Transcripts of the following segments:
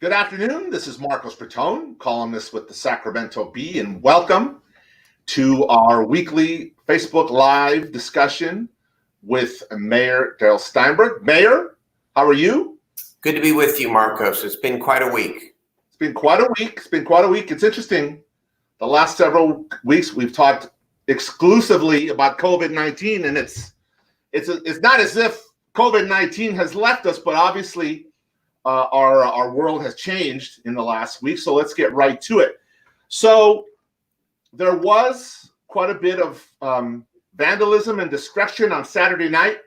Good afternoon. This is Marcos Breton, columnist with the Sacramento Bee, and welcome to our weekly Facebook Live discussion with Mayor Darrell Steinberg. Mayor, how are you? Good to be with you, Marcos. It's been quite a week. It's been quite a week. It's interesting. The last several weeks we've talked exclusively about COVID-19, and it's not as if COVID-19 has left us, but obviously our world has changed in the last week. So let's get right to it. So there was quite a bit of vandalism and destruction on Saturday night.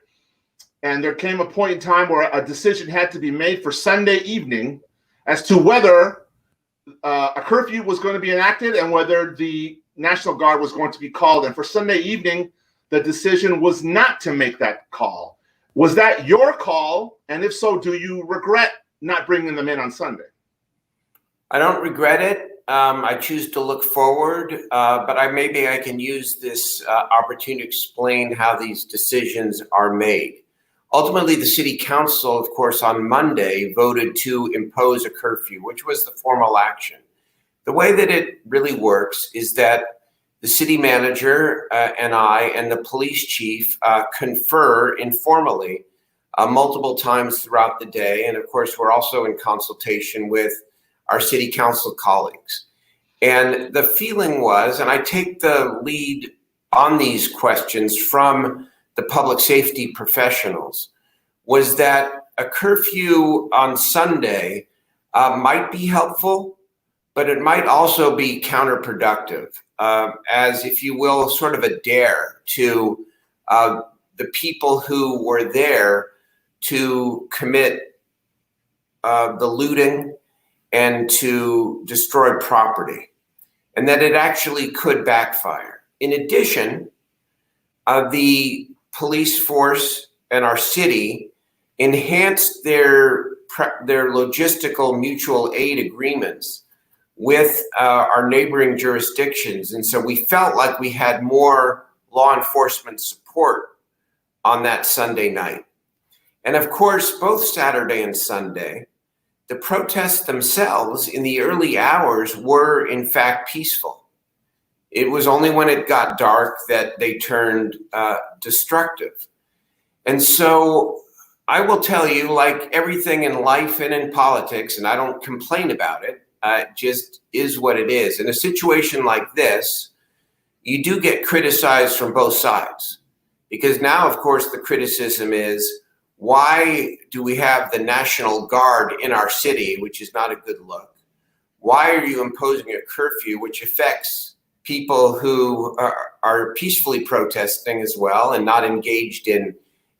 And there came a point in time where a decision had to be made for Sunday evening as to whether a curfew was going to be enacted and whether the National Guard was going to be called. And for Sunday evening, the decision was not to make that call. Was that your call? And if so, do you regret not bringing them in on Sunday? I don't regret it. I choose to look forward, but maybe I can use this opportunity to explain how these decisions are made. Ultimately, the city council, of course, on Monday voted to impose a curfew, which was the formal action. The way that it really works is that the city manager and I and the police chief confer informally multiple times throughout the day. And of course, we're also in consultation with our city council colleagues. And the feeling was, and I take the lead on these questions from the public safety professionals, was that a curfew on Sunday might be helpful, but it might also be counterproductive, as, if you will, sort of a dare to the people who were there to commit the looting and to destroy property, and that it actually could backfire. In addition, the police force and our city enhanced their logistical mutual aid agreements with our neighboring jurisdictions. And so we felt like we had more law enforcement support on that Sunday night. And of course, both Saturday and Sunday, the protests themselves in the early hours were in fact peaceful. It was only when it got dark that they turned destructive. And so I will tell you, like everything in life and in politics, and I don't complain about it, just is what it is. In a situation like this, you do get criticized from both sides. Because now, of course, the criticism is, why do we have the National Guard in our city, which is not a good look? Why are you imposing a curfew which affects people who are peacefully protesting as well and not engaged in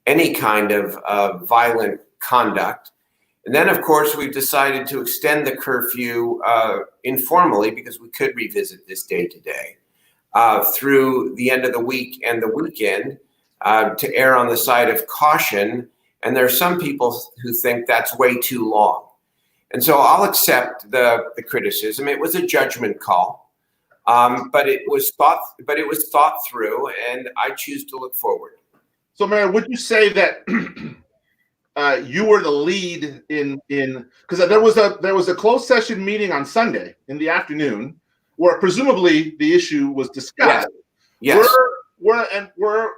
any kind of violent conduct? And then, of course, we've decided to extend the curfew informally, because we could revisit this day to day through the end of the week and the weekend to err on the side of caution. And there are some people who think that's way too long. And so I'll accept the criticism. It was a judgment call, but it was thought through, and I choose to look forward. So, Mayor, would you say that you were the lead in because there was a closed session meeting on Sunday in the afternoon where presumably the issue was discussed? Yes. We're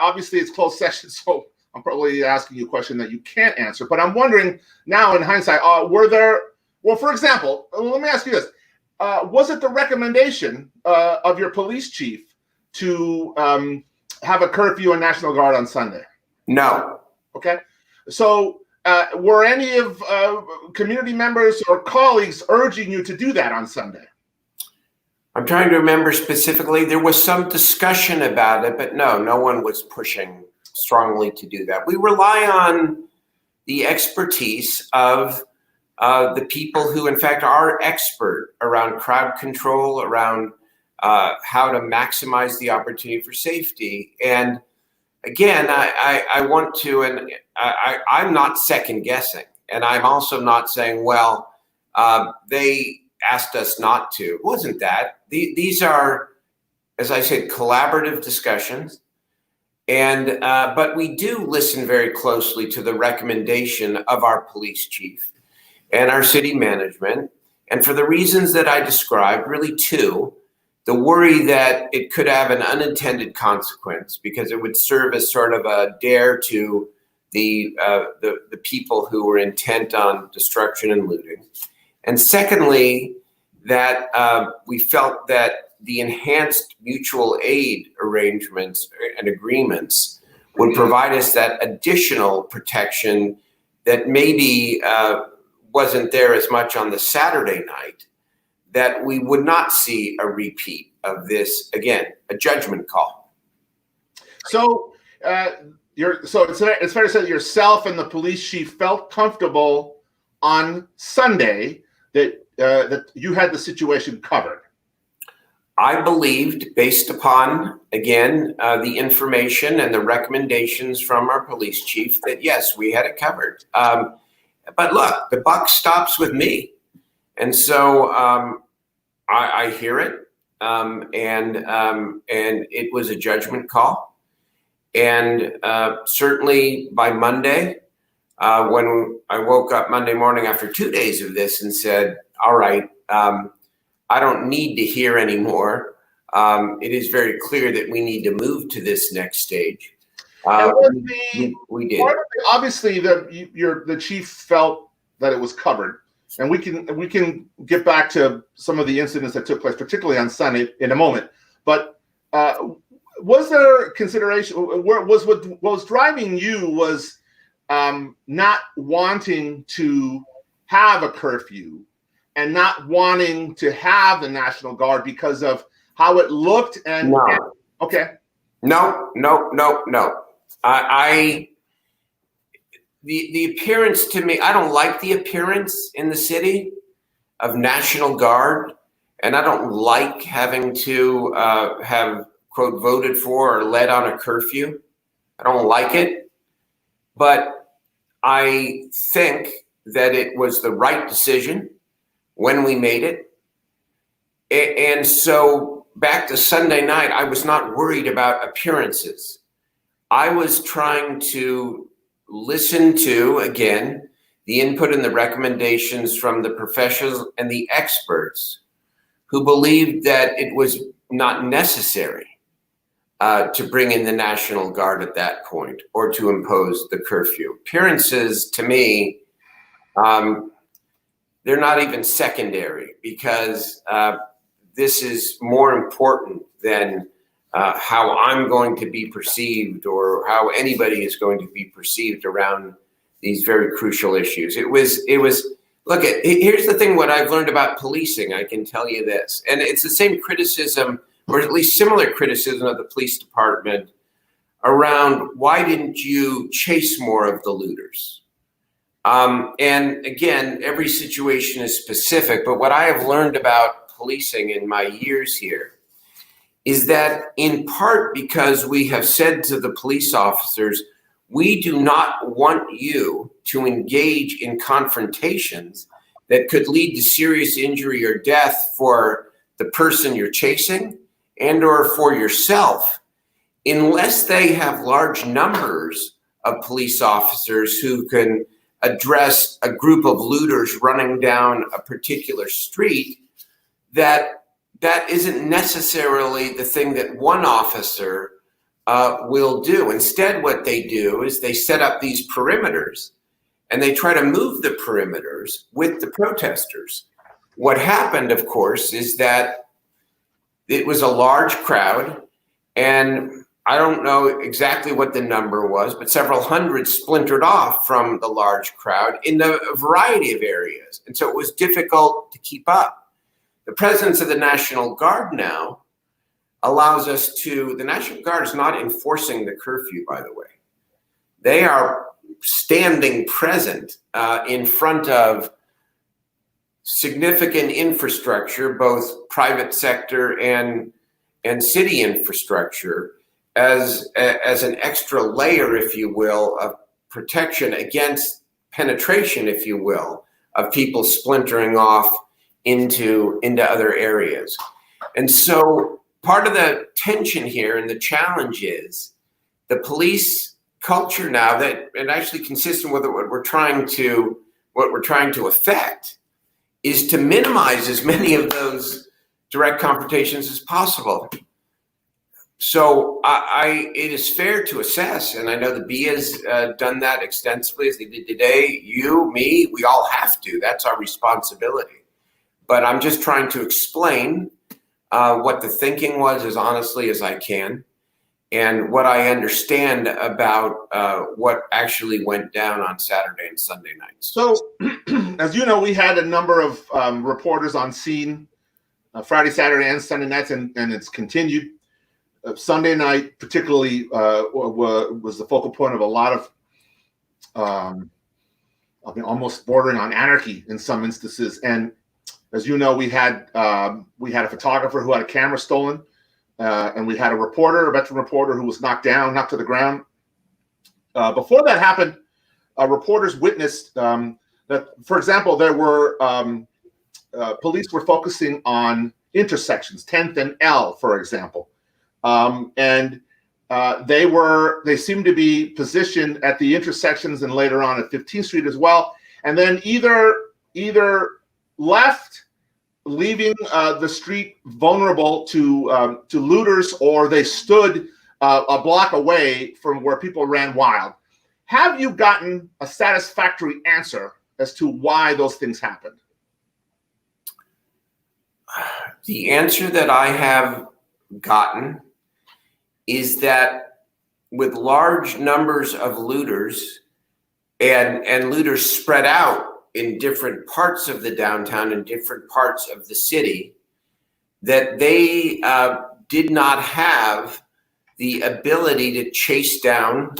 obviously it's closed session, so I'm probably asking you a question that you can't answer, but I'm wondering now in hindsight, for example, let me ask you this. Was it the recommendation of your police chief to have a curfew and National Guard on Sunday? No. Okay. So were any of community members or colleagues urging you to do that on Sunday? I'm trying to remember specifically. There was some discussion about it, but no one was pushing strongly to do that. We rely on the expertise of the people who, in fact, are expert around crowd control, around how to maximize the opportunity for safety. And again, I want to, and I'm not second guessing, and I'm also not saying, well, they asked us not to. It wasn't that. These are, as I said, collaborative discussions. And but we do listen very closely to the recommendation of our police chief. and our city management. And for the reasons that I described, really two: the worry that it could have an unintended consequence because it would serve as sort of a dare to the people who were intent on destruction and looting. And secondly, that we felt that the enhanced mutual aid arrangements and agreements would provide us that additional protection that maybe wasn't there as much on the Saturday night, that we would not see a repeat of this, again, a judgment call. So it's fair to say that yourself and the police chief felt comfortable on Sunday that you had the situation covered. I believed, based upon, again, the information and the recommendations from our police chief, that yes, we had it covered. But look, the buck stops with me. And so I hear it, and it was a judgment call. And certainly by Monday, when I woke up Monday morning after 2 days of this and said, all right, I don't need to hear anymore. It is very clear that we need to move to this next stage. We did. Obviously, the chief felt that it was covered, and we can get back to some of the incidents that took place, particularly on Sunday, in a moment. But was there consideration? What was driving you was not wanting to have a curfew and not wanting to have the National Guard because of how it looked. Okay. No. The appearance to me, I don't like the appearance in the city of National Guard, and I don't like having to have, quote, voted for or led on a curfew. I don't like it, but I think that it was the right decision when we made it. And so back to Sunday night, I was not worried about appearances. I was trying to listen to, again, the input and the recommendations from the professionals and the experts who believed that it was not necessary to bring in the National Guard at that point or to impose the curfew. Appearances, to me, they're not even secondary, because this is more important than how I'm going to be perceived or how anybody is going to be perceived around these very crucial issues. It was, look, here's the thing, what I've learned about policing, I can tell you this, and it's the same criticism, or at least similar criticism of the police department around why didn't you chase more of the looters? And again, every situation is specific, but what I have learned about policing in my years here is that in part because we have said to the police officers, we do not want you to engage in confrontations that could lead to serious injury or death for the person you're chasing and or for yourself, unless they have large numbers of police officers who can address a group of looters running down a particular street. That isn't necessarily the thing that one officer will do. Instead, what they do is they set up these perimeters and they try to move the perimeters with the protesters. What happened, of course, is that it was a large crowd, and I don't know exactly what the number was, but several hundred splintered off from the large crowd in a variety of areas. And so it was difficult to keep up. The presence of the National Guard now allows us to, the National Guard is not enforcing the curfew, by the way. They are standing present in front of significant infrastructure, both private sector and city infrastructure, as an extra layer, if you will, of protection against penetration, if you will, of people splintering off into other areas. And so part of the tension here and the challenge is the police culture now, that, and actually consistent with what we're trying to what we're trying to effect is to minimize as many of those direct confrontations as possible. So it is fair to assess, and I know the B has done that extensively as they did today. You, me, we all have to. That's our responsibility. But I'm just trying to explain what the thinking was as honestly as I can, and what I understand about what actually went down on Saturday and Sunday nights. So, as you know, we had a number of reporters on scene Friday, Saturday, and Sunday nights, and it's continued. Sunday night, particularly, was the focal point of a lot of, almost bordering on anarchy in some instances. And as you know, we had a photographer who had a camera stolen, and we had a veteran reporter who was knocked to the ground. Before that happened, reporters witnessed that, for example, there were police were focusing on intersections, 10th and L, for example. And they seemed to be positioned at the intersections and later on at 15th Street as well. And then either left, leaving the street vulnerable to looters, or they stood a block away from where people ran wild. Have you gotten a satisfactory answer as to why those things happened? The answer that I have gotten is that with large numbers of looters and looters spread out in different parts of the downtown and different parts of the city, that they did not have the ability to chase down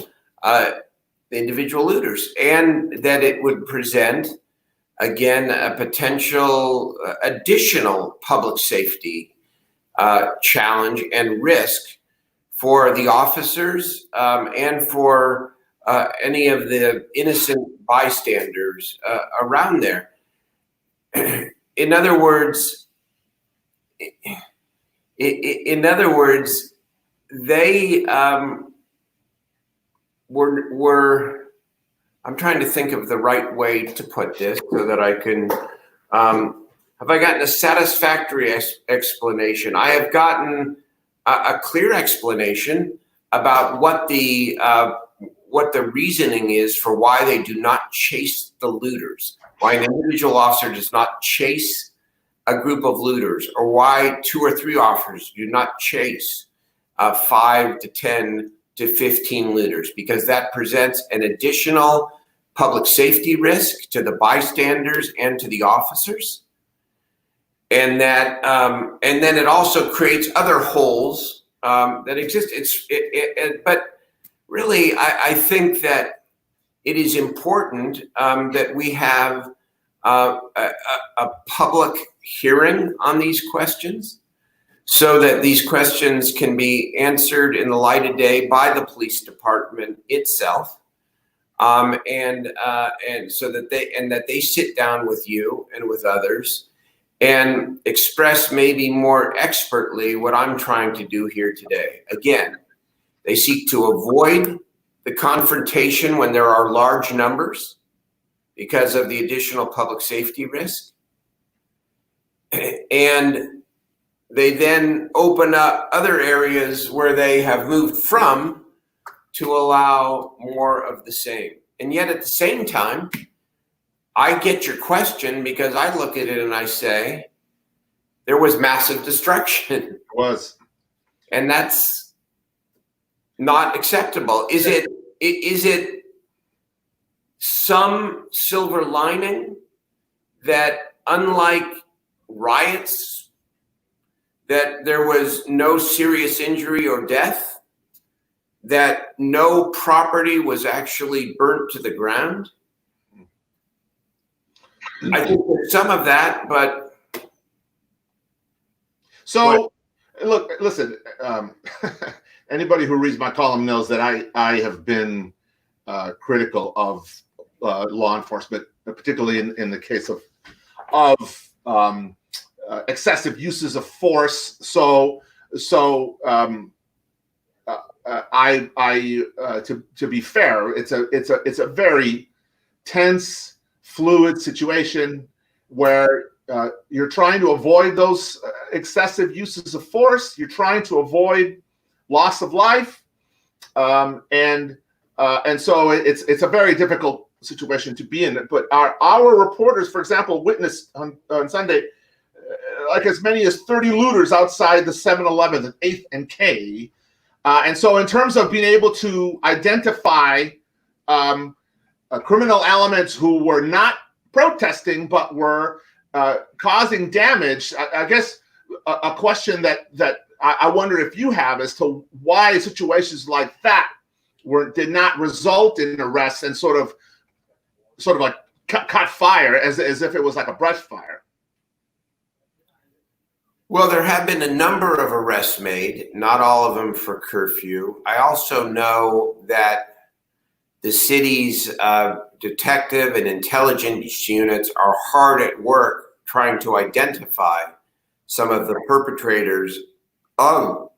individual looters, and that it would present, again, a potential additional public safety challenge and risk for the officers and for any of the innocent bystanders around there. In other words, they were. I'm trying to think of the right way to put this so that I can. Have I gotten a satisfactory explanation? I have gotten a clear explanation about what the reasoning is for why they do not chase the looters, why an individual officer does not chase a group of looters, or why 2 or 3 officers do not chase 5 to 10 to 15 looters, because that presents an additional public safety risk to the bystanders and to the officers. And that, and then it also creates other holes that exist. But really, I think that it is important that we have a public hearing on these questions, so that these questions can be answered in the light of day by the police department itself, and so that they sit down with you and with others and express maybe more expertly what I'm trying to do here today. Again, they seek to avoid the confrontation when there are large numbers because of the additional public safety risk. And they then open up other areas where they have moved from to allow more of the same. And yet at the same time, I get your question, because I look at it and I say, there was massive destruction. It was. And that's not acceptable. Is it some silver lining that, unlike riots, that there was no serious injury or death, that no property was actually burnt to the ground? I think there's some of that, but. So, look, listen, anybody who reads my column knows that I have been critical of law enforcement, particularly in the case of excessive uses of force. To be fair, it's a very tense, fluid situation where you're trying to avoid those excessive uses of force. You're trying to avoid loss of life, and so it's a very difficult situation to be in. But our reporters, for example, witnessed on Sunday like as many as 30 looters outside the 7-Eleven at 8th and K. And so in terms of being able to identify criminal elements who were not protesting but were causing damage, I guess a question that I wonder if you have as to why situations like that did not result in arrests and sort of like caught fire as if it was like a brush fire. Well, there have been a number of arrests made, not all of them for curfew. I also know that the city's detective and intelligence units are hard at work trying to identify some of the perpetrators of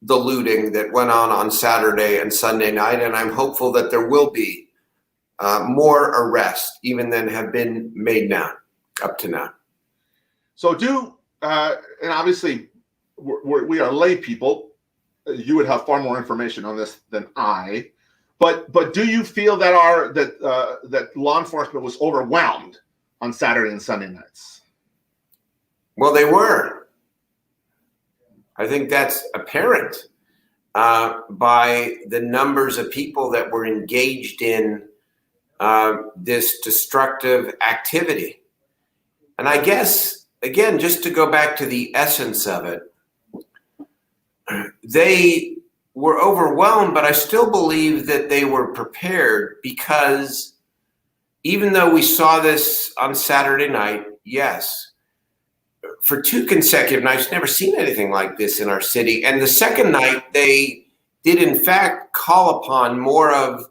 the looting that went on Saturday and Sunday night. And I'm hopeful that there will be more arrests even than have been made up to now. So and obviously we are lay people. You would have far more information on this than I. But do you feel that law enforcement was overwhelmed on Saturday and Sunday nights? Well, they were. I think that's apparent by the numbers of people that were engaged in this destructive activity. And I guess, again, just to go back to the essence of it, they were overwhelmed, but I still believe that they were prepared, because even though we saw this on Saturday night, yes, for 2 consecutive nights, never seen anything like this in our city. And the second night, they did in fact call upon more of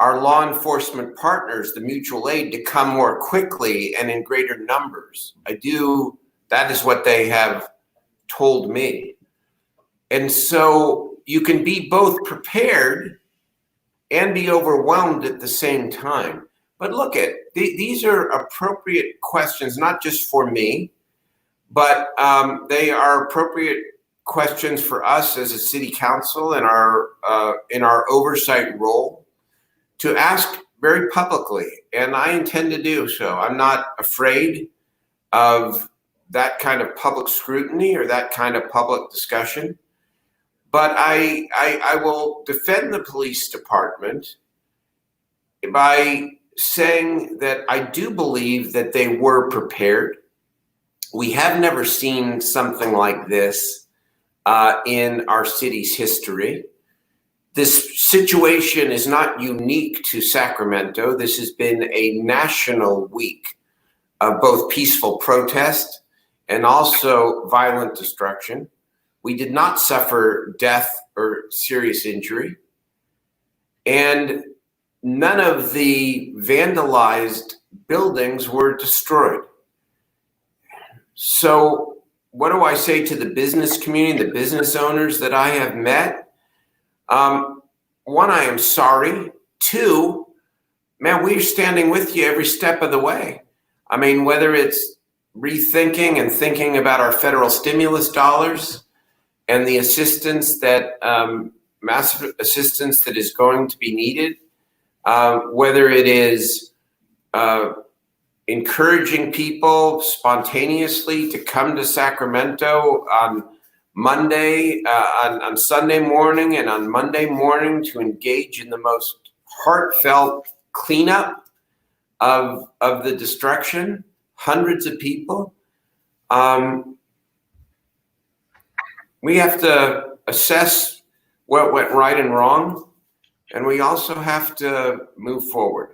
our law enforcement partners, the mutual aid, to come more quickly and in greater numbers. That is what they have told me. And so you can be both prepared and be overwhelmed at the same time. But look, these are appropriate questions, not just for me, but they are appropriate questions for us as a city council in our oversight role to ask very publicly, and I intend to do so. I'm not afraid of that kind of public scrutiny or that kind of public discussion, but I will defend the police department by saying that I do believe that they were prepared. We have never seen something like this in our city's history. This situation is not unique to Sacramento. This has been a national week of both peaceful protest and also violent destruction. We did not suffer death or serious injury, and none of the vandalized buildings were destroyed. So what do I say to the business community, the business owners that I have met? One, I am sorry. 2, man, we're standing with you every step of the way. I mean, whether it's rethinking and thinking about our federal stimulus dollars and the assistance that, massive assistance that is going to be needed, whether it is encouraging people spontaneously to come to Sacramento on Monday, on Sunday morning and on Monday morning to engage in the most heartfelt cleanup of the destruction, hundreds of people. We have to assess what went right and wrong, and we also have to move forward.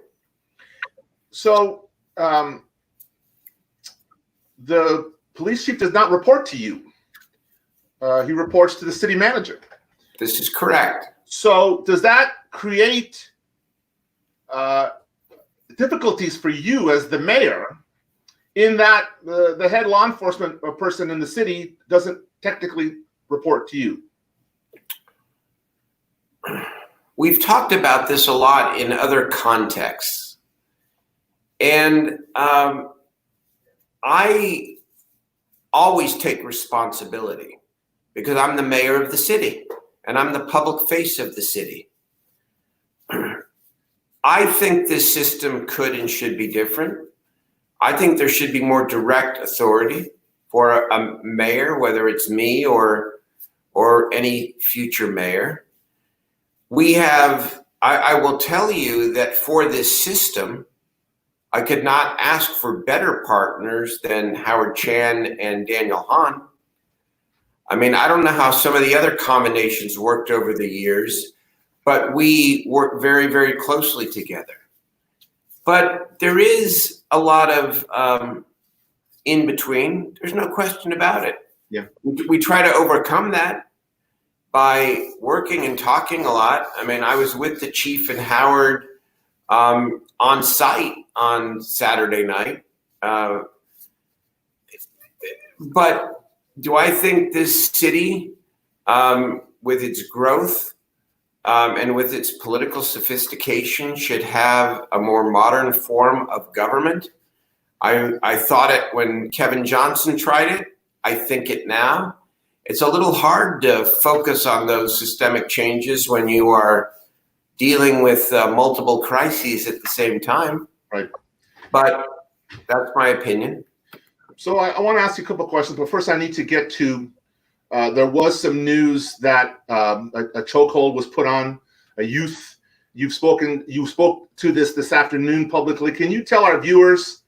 So the police chief does not report to you. He reports to the city manager. This is correct. So does that create difficulties for you as the mayor, in that the head law enforcement person in the city doesn't technically report to you? We've talked about this a lot in other contexts. And I always take responsibility because I'm the mayor of the city and I'm the public face of the city. I think this system could and should be different. I think there should be more direct authority for a mayor, whether it's me or any future mayor. We have, I will tell you that for this system, I could not ask for better partners than Howard Chan and Daniel Hahn. I mean, I don't know how some of the other combinations worked over the years, but we work very, very closely together. But there is a lot of in between. There's no question about it. Yeah. We try to overcome that by working and talking a lot. I mean, I was with the chief and Howard on site on Saturday night. But do I think this city, with its growth and with its political sophistication, should have a more modern form of government? I thought it when Kevin Johnson tried it. I think it now. It's a little hard to focus on those systemic changes when you are dealing with multiple crises at the same time. Right. But that's my opinion. So I want to ask you a couple of questions, but first I need to get to, there was some news that a chokehold was put on a youth. You spoke to this afternoon publicly. Can you tell our viewers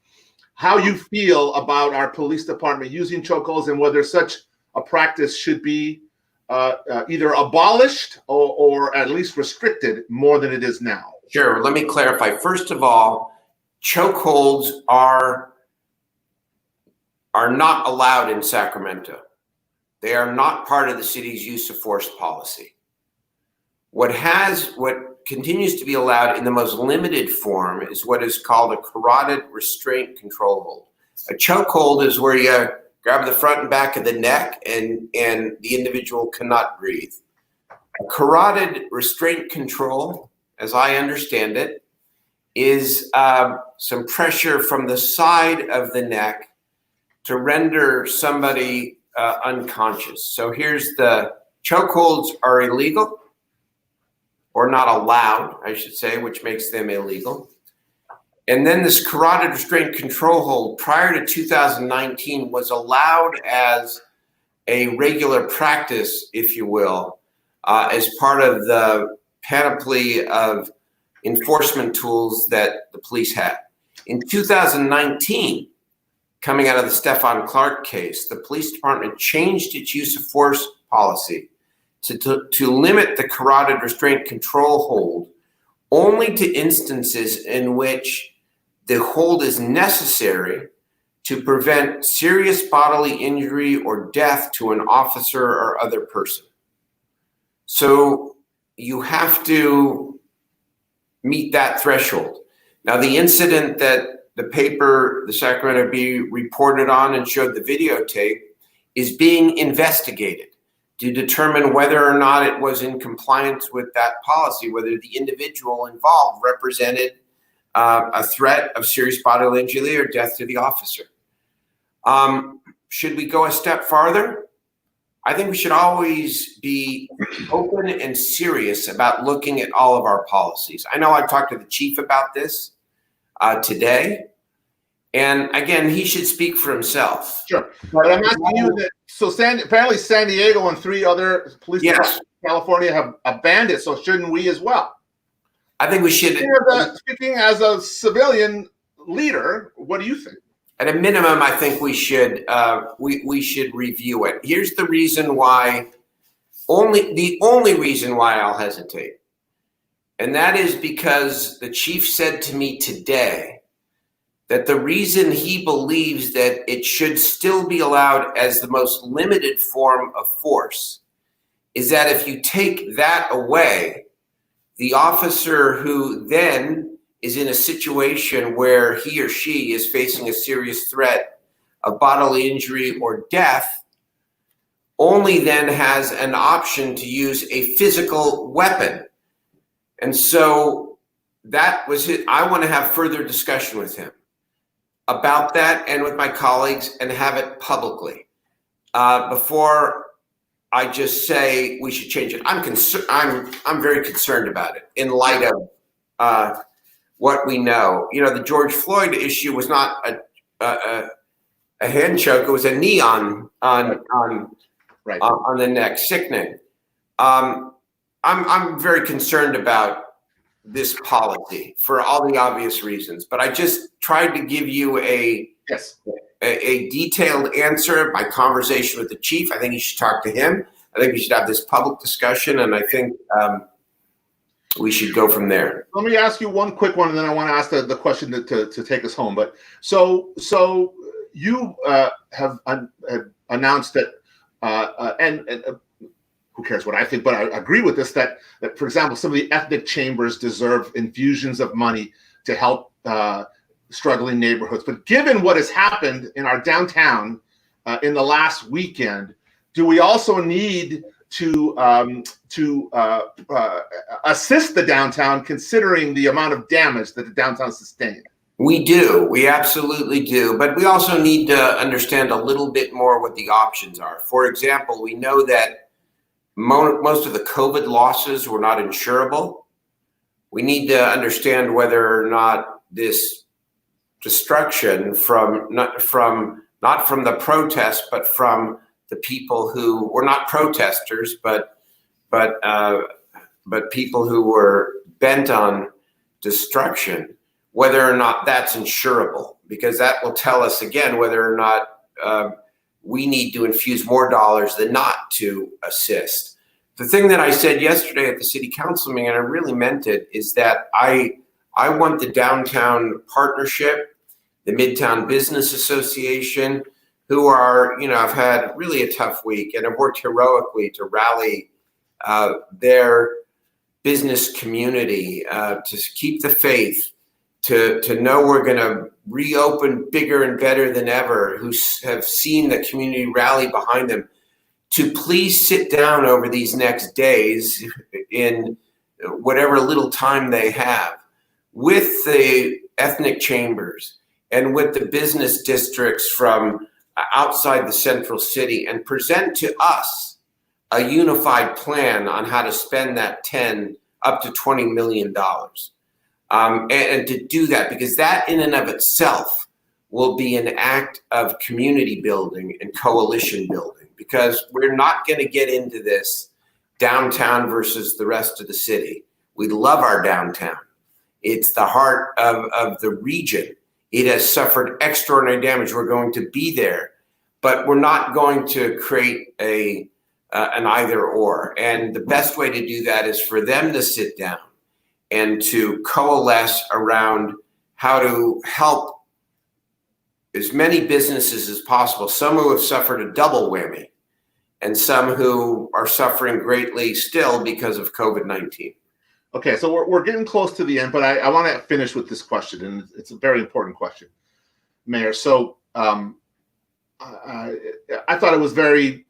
how you feel about our police department using chokeholds and whether such a practice should be either abolished or at least restricted more than it is now? Sure. Let me clarify. First of all, chokeholds are not allowed in Sacramento. They are not part of the city's use of force policy. What continues to be allowed in the most limited form is what is called a carotid restraint control hold. A chokehold is where you grab the front and back of the neck and the individual cannot breathe. A carotid restraint control, as I understand it, is some pressure from the side of the neck to render somebody unconscious. So here's the chokeholds are illegal, or not allowed, I should say, which makes them illegal. And then this carotid restraint control hold prior to 2019 was allowed as a regular practice, if you will, as part of the panoply of enforcement tools that the police had. In 2019, coming out of the Stefan Clark case, the police department changed its use of force policy to limit the carotid restraint control hold only to instances in which the hold is necessary to prevent serious bodily injury or death to an officer or other person. So you have to meet that threshold. Now, the incident that the paper, the Sacramento Bee, reported on and showed the videotape is being investigated to determine whether or not it was in compliance with that policy, whether the individual involved represented a threat of serious bodily injury or death to the officer. Should we go a step farther? I think we should always be open and serious about looking at all of our policies. I know I talked to the chief about this today. And again, he should speak for himself. Sure. But I'm asking you that, so apparently San Diego and 3 other police departments in California have banned it, so shouldn't we as well? I think we should. Speaking as a civilian leader, what do you think? At a minimum, I think we should review it. Here's the reason why, the only reason why I'll hesitate. And that is because the chief said to me today that the reason he believes that it should still be allowed as the most limited form of force is that if you take that away, the officer who then is in a situation where he or she is facing a serious threat of bodily injury or death only then has an option to use a physical weapon. And so that was it. I want to have further discussion with him. about that and with my colleagues and have it publicly before I just say we should change it. I'm very concerned about it in light of what we know. You know, the George Floyd issue was not a hand choke; it was a knee on the neck. Sickening. I'm very concerned about this policy for all the obvious reasons, but I just tried to give you a detailed answer of my conversation with the chief. I think you should talk to him. I think we should have this public discussion, and I think we should go from there. Let me ask you one quick one, and then I want to ask the question to take us home. But so you have announced that, and who cares what I think, but I agree with this, that for example, some of the ethnic chambers deserve infusions of money to help struggling neighborhoods. But given what has happened in our downtown in the last weekend, do we also need to assist the downtown, considering the amount of damage that the downtown sustained? We do. We absolutely do. But we also need to understand a little bit more what the options are. For example, we know that most of the COVID losses were not insurable. We need to understand whether or not this destruction not from the protests, but from the people who were not protesters, but people who were bent on destruction, whether or not that's insurable, because that will tell us again whether or not we need to infuse more dollars than not to assist. The thing that I said yesterday at the city council meeting, and I really meant it, is that I want the downtown partnership, the Midtown Business Association, who are, have had really a tough week and have worked heroically to rally their business community, to keep the faith, to know we're going to reopen bigger and better than ever, who have seen the community rally behind them, to please sit down over these next days in whatever little time they have with the ethnic chambers and with the business districts from outside the central city and present to us a unified plan on how to spend that $10 up to $20 million. And to do that, because that in and of itself will be an act of community building and coalition building, because we're not going to get into this downtown versus the rest of the city. We love our downtown. It's the heart of the region. It has suffered extraordinary damage. We're going to be there, but we're not going to create an either or. And the best way to do that is for them to sit down and to coalesce around how to help as many businesses as possible, some who have suffered a double whammy and some who are suffering greatly still because of COVID-19. Okay, so we're getting close to the end, but I want to finish with this question, and it's a very important question, Mayor. So I thought it was very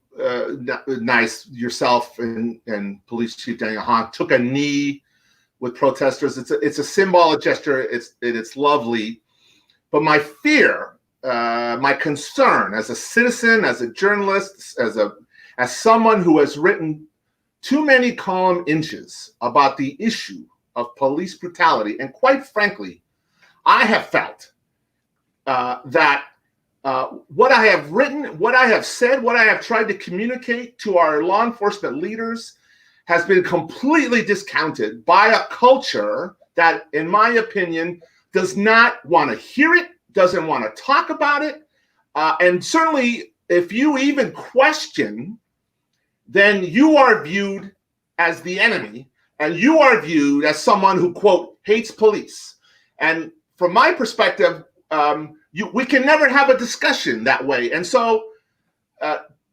nice yourself and Police Chief Daniel Hahn took a knee with protesters. It's a symbolic gesture. It's lovely, but my fear, my concern as a citizen, as a journalist, as someone who has written too many column inches about the issue of police brutality, and quite frankly, I have felt that what I have written, what I have said, what I have tried to communicate to our law enforcement leaders has been completely discounted by a culture that, in my opinion, does not want to hear it, doesn't want to talk about it. And certainly, if you even question, then you are viewed as the enemy, and you are viewed as someone who, quote, hates police. And from my perspective, we can never have a discussion that way. And so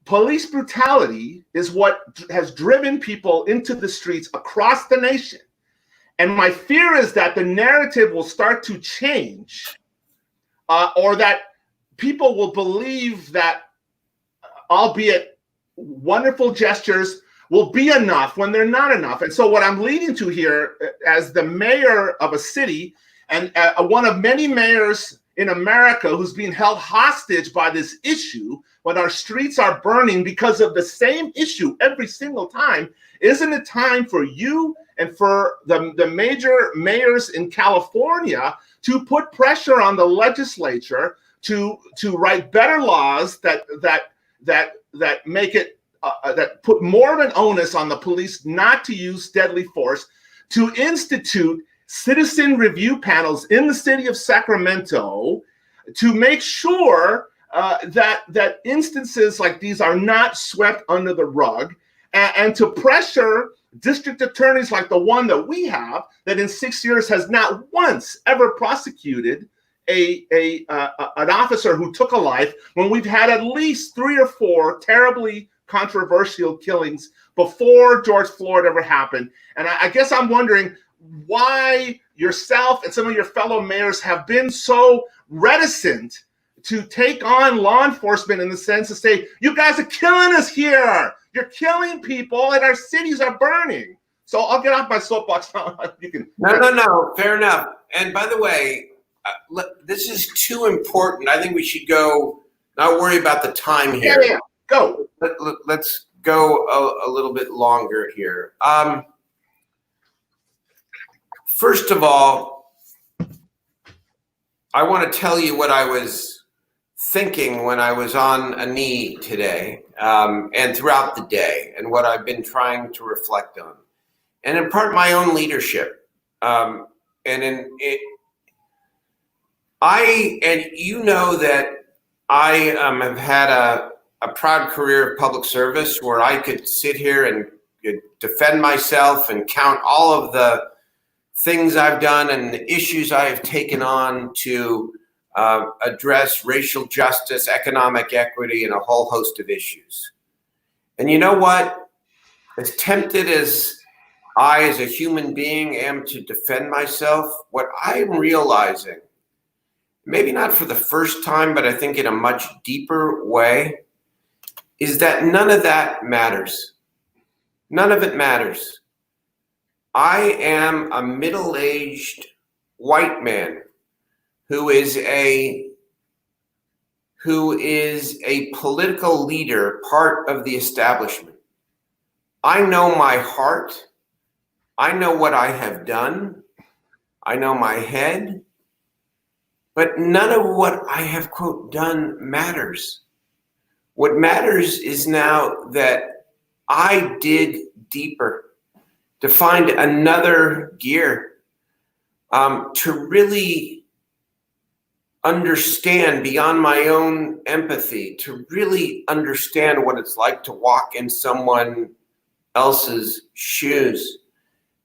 police brutality is what has driven people into the streets across the nation. And my fear is that the narrative will start to change, or that people will believe that, albeit wonderful gestures, will be enough when they're not enough. And so what I'm leading to here, as the mayor of a city and one of many mayors in America who's being held hostage by this issue when our streets are burning because of the same issue every single time? Isn't it time for you and for the major mayors in California to put pressure on the legislature to write better laws that make it that put more of an onus on the police not to use deadly force, to institute citizen review panels in the city of Sacramento to make sure that instances like these are not swept under the rug, and to pressure district attorneys like the one that we have, that in 6 years has not once ever prosecuted an officer who took a life, when we've had at least 3 or 4 terribly controversial killings before George Floyd ever happened. And I guess I'm wondering why yourself and some of your fellow mayors have been so reticent to take on law enforcement, in the sense to say, you guys are killing us here. You're killing people and our cities are burning. So I'll get off my soapbox now. You can. No. Fair enough. And by the way, this is too important. I think we should go, not worry about the time here. Yeah. Go. Let's go a little bit longer here. First of all, I want to tell you what I was thinking when I was on a knee today, and throughout the day, and what I've been trying to reflect on, and in part my own leadership. And you know that I have had a proud career of public service where I could sit here and defend myself and count all of the things I've done and the issues I have taken on to address racial justice, economic equity, and a whole host of issues. And you know what? As tempted as I, as a human being, am to defend myself, what I'm realizing, maybe not for the first time, but I think in a much deeper way, is that none of that matters. None of it matters. I am a middle-aged white man who is a political leader, part of the establishment. I know my heart. I know what I have done. I know my head. But none of what I have, quote, done matters. What matters is now that I dig deeper to find another gear, to really understand beyond my own empathy, to really understand what it's like to walk in someone else's shoes,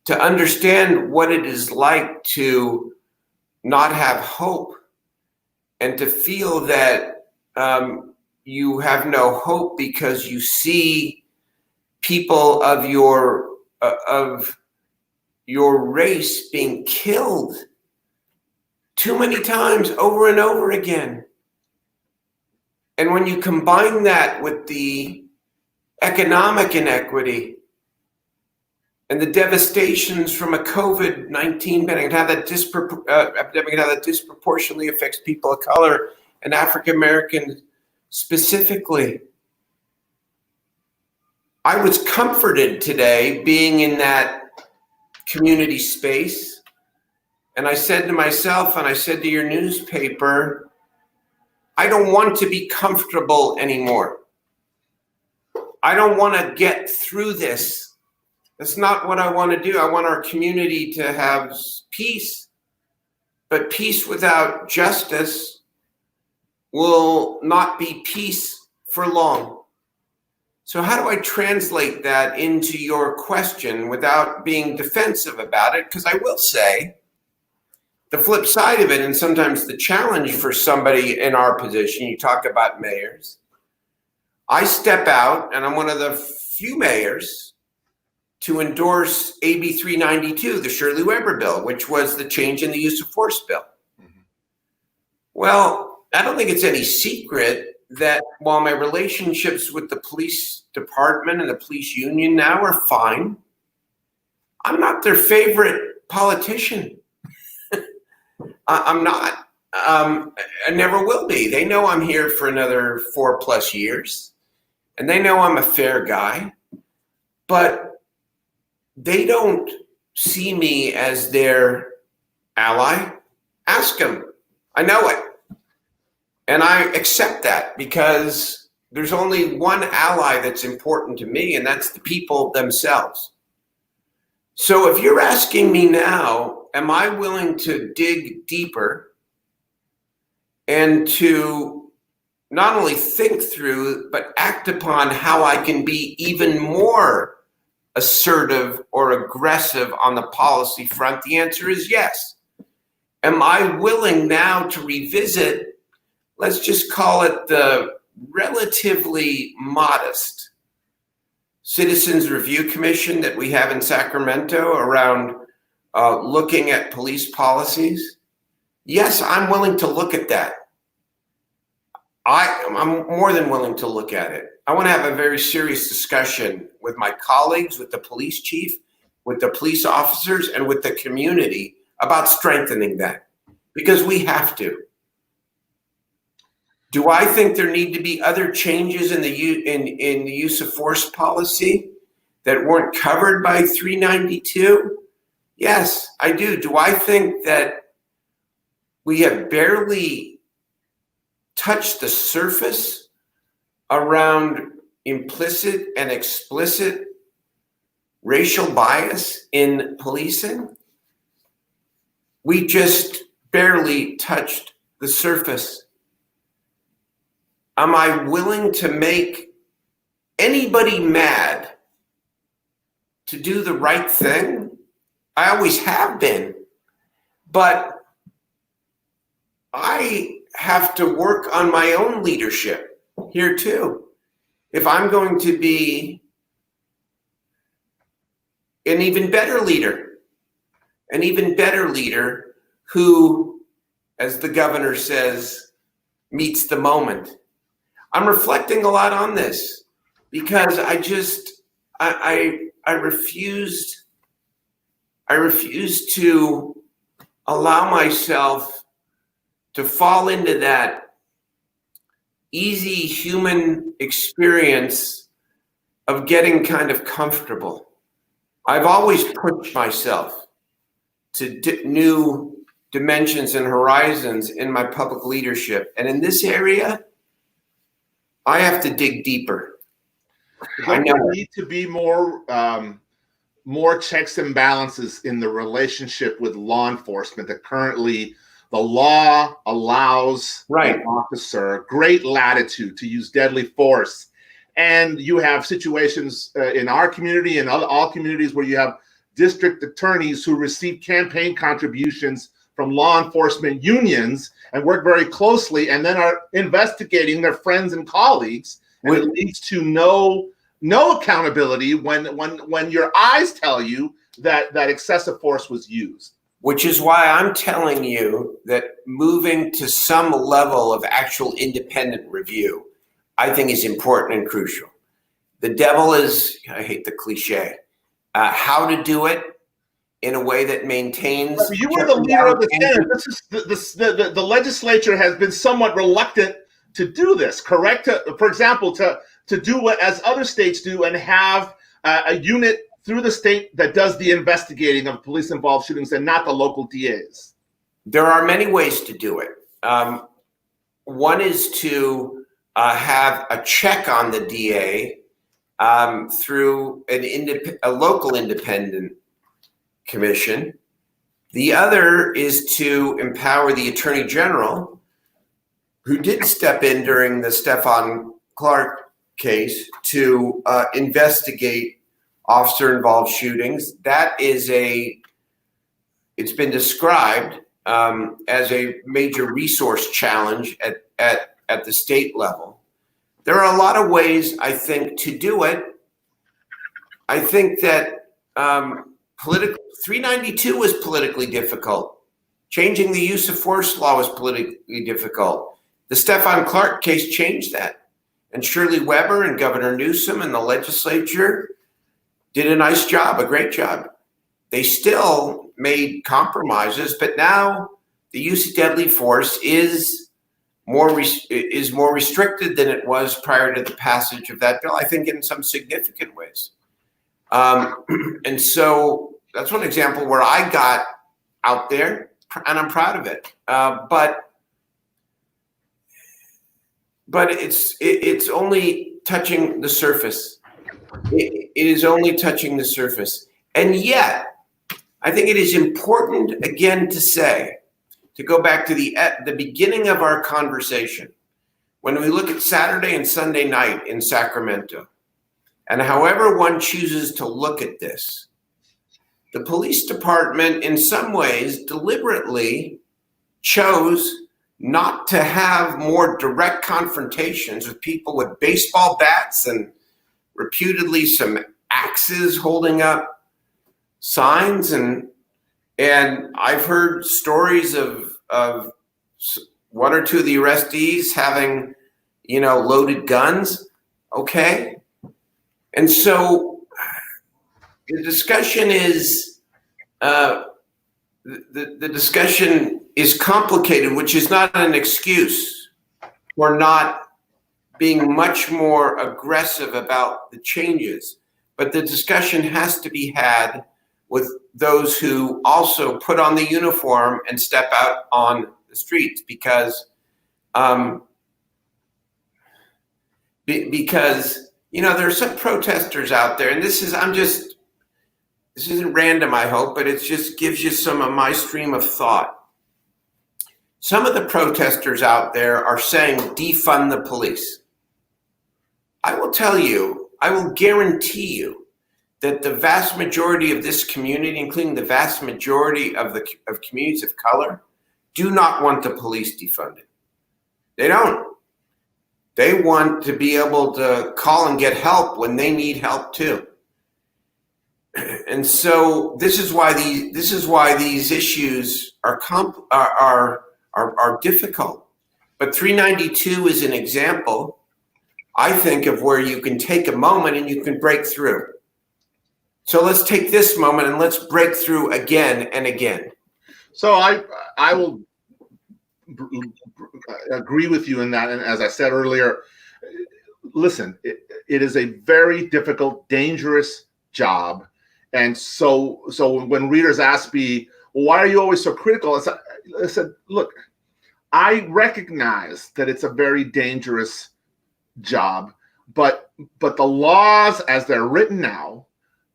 to understand what it is like to not have hope, and to feel that you have no hope because you see people of your race being killed too many times over and over again. And when you combine that with the economic inequity and the devastations from a COVID-19 pandemic, how that disproportionately affects people of color and African Americans specifically, I was comforted today being in that community space. And I said to myself, and I said to your newspaper, I don't want to be comfortable anymore. I don't want to get through this. That's not what I want to do. I want our community to have peace. But peace without justice will not be peace for long. So how do I translate that into your question without being defensive about it? Because I will say the flip side of it, and sometimes the challenge for somebody in our position, you talk about mayors, I step out, and I'm one of the few mayors to endorse AB 392, the Shirley Weber bill, which was the change in the use of force bill. Mm-hmm. Well, I don't think it's any secret that while my relationships with the police department and the police union now are fine, I'm not their favorite politician. I'm not. I never will be. They know I'm here for another 4+ years, and they know I'm a fair guy, but they don't see me as their ally. Ask them. I know it. And I accept that because there's only one ally that's important to me, and that's the people themselves. So if you're asking me now, am I willing to dig deeper and to not only think through, but act upon how I can be even more assertive or aggressive on the policy front? The answer is yes. Am I willing now to revisit, let's just call it the relatively modest Citizens Review Commission that we have in Sacramento around looking at police policies? Yes, I'm willing to look at that. I'm more than willing to look at it. I want to have a very serious discussion with my colleagues, with the police chief, with the police officers, and with the community about strengthening that, because we have to. Do I think there need to be other changes in the use of force policy that weren't covered by 392? Yes, I do. Do I think that we have barely touched the surface around implicit and explicit racial bias in policing? We just barely touched the surface. Am I willing to make anybody mad to do the right thing? I always have been, but I have to work on my own leadership here too. If I'm going to be an even better leader who, as the governor says, meets the moment. I'm reflecting a lot on this because I refused to allow myself to fall into that easy human experience of getting kind of comfortable. I've always pushed myself to new dimensions and horizons in my public leadership. And in this area, I have to dig deeper. I know there need to be more checks and balances in the relationship with law enforcement. That currently the law allows an officer great latitude to use deadly force, and you have situations in our community and all communities where you have district attorneys who receive campaign contributions from law enforcement unions and work very closely, and then are investigating their friends and colleagues, and it leads to no accountability when your eyes tell you that excessive force was used. Which is why I'm telling you that moving to some level of actual independent review, I think, is important and crucial. The devil is, I hate the cliche, how to do it in a way that maintains. You were the leader of the Senate. The legislature has been somewhat reluctant to do this, correct? For example, to do what as other states do and have a unit through the state that does the investigating of police-involved shootings and not the local DAs. There are many ways to do it. One is to have a check on the DA through a local independent commission. The other is to empower the Attorney General, who did step in during the Stephon Clark case, to investigate officer-involved shootings. That is it's been described as a major resource challenge at the state level. There are a lot of ways, I think, to do it. I think that 392 was politically difficult. Changing the use of force law was politically difficult. The Stephon Clark case changed that. And Shirley Weber and Governor Newsom and the legislature did a nice job, a great job. They still made compromises, but now the use of deadly force is more restricted than it was prior to the passage of that bill, I think in some significant ways. And so that's one example where I got out there, and I'm proud of it. But it's only touching the surface. It is only touching the surface. And yet, I think it is important, again, to go back to the beginning of our conversation, when we look at Saturday and Sunday night in Sacramento, and however one chooses to look at this, the police department in some ways deliberately chose not to have more direct confrontations with people with baseball bats and reputedly some axes holding up signs. And I've heard stories of one or two of the arrestees having, loaded guns. Okay. And so the discussion is, the discussion is complicated, which is not an excuse for not being much more aggressive about the changes. But the discussion has to be had with those who also put on the uniform and step out on the streets, because there are some protesters out there, and this isn't random, I hope, but it just gives you some of my stream of thought. Some of the protesters out there are saying defund the police. I will tell you, I will guarantee you that the vast majority of this community, including the vast majority of communities of color, do not want the police defunded. They don't. They want to be able to call and get help when they need help too. And so this is why these issues are difficult. But 392 is an example, I think, of where you can take a moment and you can break through. So let's take this moment and let's break through again and again. So I will agree with you in that. And as I said earlier, listen, it is a very difficult, dangerous job. And so when readers ask me, well, why are you always so critical? I said, look, I recognize that it's a very dangerous job, but the laws as they're written now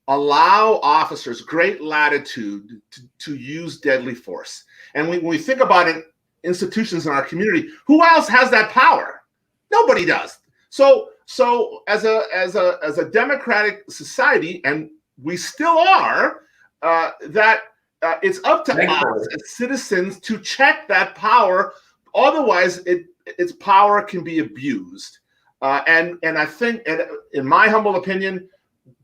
allow officers great latitude to use deadly force. And when we think about it, institutions in our community, who else has that power? Nobody does. So as a democratic society, and we still are, it's up to us as citizens to check that power. Otherwise, its power can be abused. And I think, and in my humble opinion,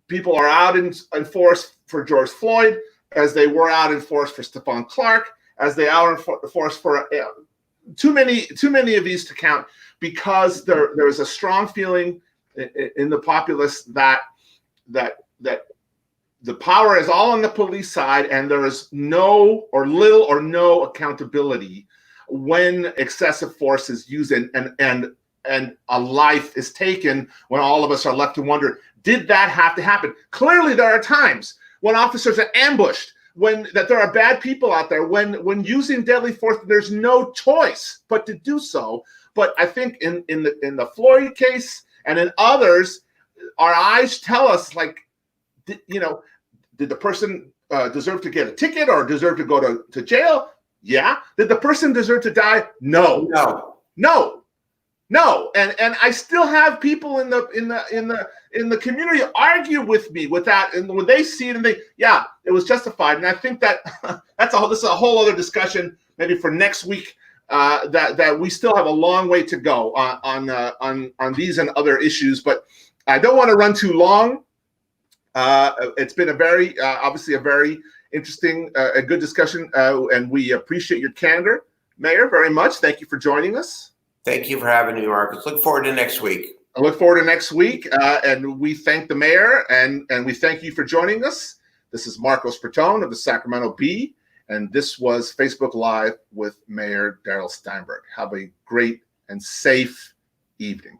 people are out in force for George Floyd, as they were out in force for Stephon Clark, as they are in force for too many of these to count, because there is a strong feeling in the populace that the power is all on the police side, and there is no or little or no accountability when excessive force is used and a life is taken, when all of us are left to wonder, did that have to happen? Clearly, there are times when officers are ambushed, that there are bad people out there, when using deadly force, there's no choice but to do so. But I think in the Floyd case and in others, our eyes tell us, like, did the person deserve to get a ticket or deserve to go to jail? Yeah. Did the person deserve to die? No. And I still have people in the community argue with me with that, and when they see it and it was justified. And I think that this is a whole other discussion, maybe for next week. That we still have a long way to go on these and other issues, but I don't want to run too long. It's been obviously a very interesting, a good discussion, and we appreciate your candor, Mayor, very much. Thank you for joining us. Thank you for having me, Marcus. Look forward to next week. I look forward to next week, and we thank the mayor, and we thank you for joining us. This is Marcos Breton of the Sacramento Bee, And this was Facebook Live with Mayor Darrell Steinberg. Have a great and safe evening.